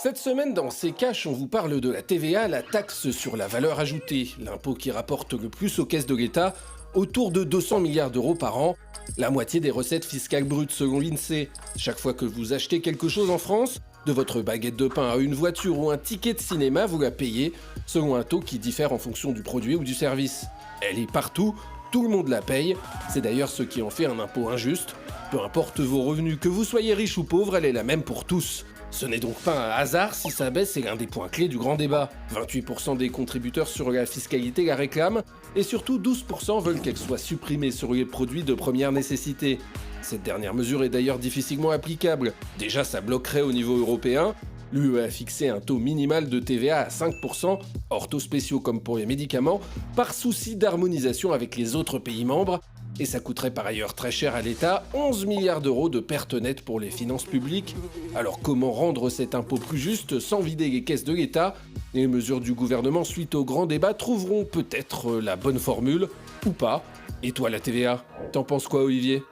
Cette semaine, dans C'est Cash, on vous parle de la TVA, la taxe sur la valeur ajoutée, l'impôt qui rapporte le plus aux caisses de l'État, autour de 200 milliards d'euros par an, la moitié des recettes fiscales brutes selon l'INSEE. Chaque fois que vous achetez quelque chose en France, de votre baguette de pain à une voiture ou un ticket de cinéma, vous la payez selon un taux qui diffère en fonction du produit ou du service. Elle est partout, tout le monde la paye, c'est d'ailleurs ce qui en fait un impôt injuste. Peu importe vos revenus, que vous soyez riche ou pauvre, elle est la même pour tous. Ce n'est donc pas un hasard si ça baisse, c'est l'un des points clés du grand débat. 28% des contributeurs sur la fiscalité la réclament, et surtout 12% veulent qu'elle soit supprimée sur les produits de première nécessité. Cette dernière mesure est d'ailleurs difficilement applicable. Déjà, ça bloquerait au niveau européen. L'UE a fixé un taux minimal de TVA à 5%, hors taux spéciaux comme pour les médicaments, par souci d'harmonisation avec les autres pays membres. Et ça coûterait par ailleurs très cher à l'État, 11 milliards d'euros de pertes nettes pour les finances publiques. Alors comment rendre cet impôt plus juste sans vider les caisses de l'État? Les mesures du gouvernement suite au grand débat trouveront peut-être la bonne formule, ou pas. Et toi la TVA, t'en penses quoi Olivier?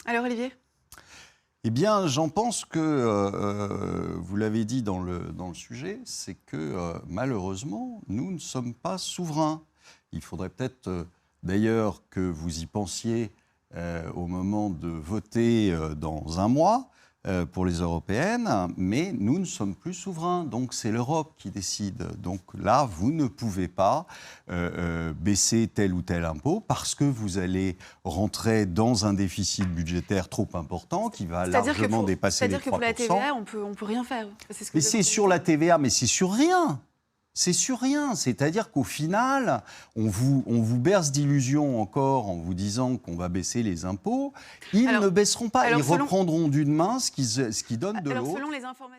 Alors Olivier? Eh bien, j'en pense que, vous l'avez dit dans le sujet, c'est que malheureusement, nous ne sommes pas souverains. Il faudrait peut-être d'ailleurs que vous y pensiez au moment de voter dans un mois pour les européennes, mais nous ne sommes plus souverains, donc c'est l'Europe qui décide. Donc là, vous ne pouvez pas baisser tel ou tel impôt parce que vous allez rentrer dans un déficit budgétaire trop important qui va largement dépasser les 3%. C'est-à-dire que pour la TVA, on peut rien faire. Mais c'est sur la TVA, mais c'est sur rien. C'est sur rien, c'est-à-dire qu'au final, on vous berce d'illusions encore en vous disant qu'on va baisser les impôts. Ils ne baisseront pas, ils reprendront d'une main ce qui donne de l'autre. Selon les informations...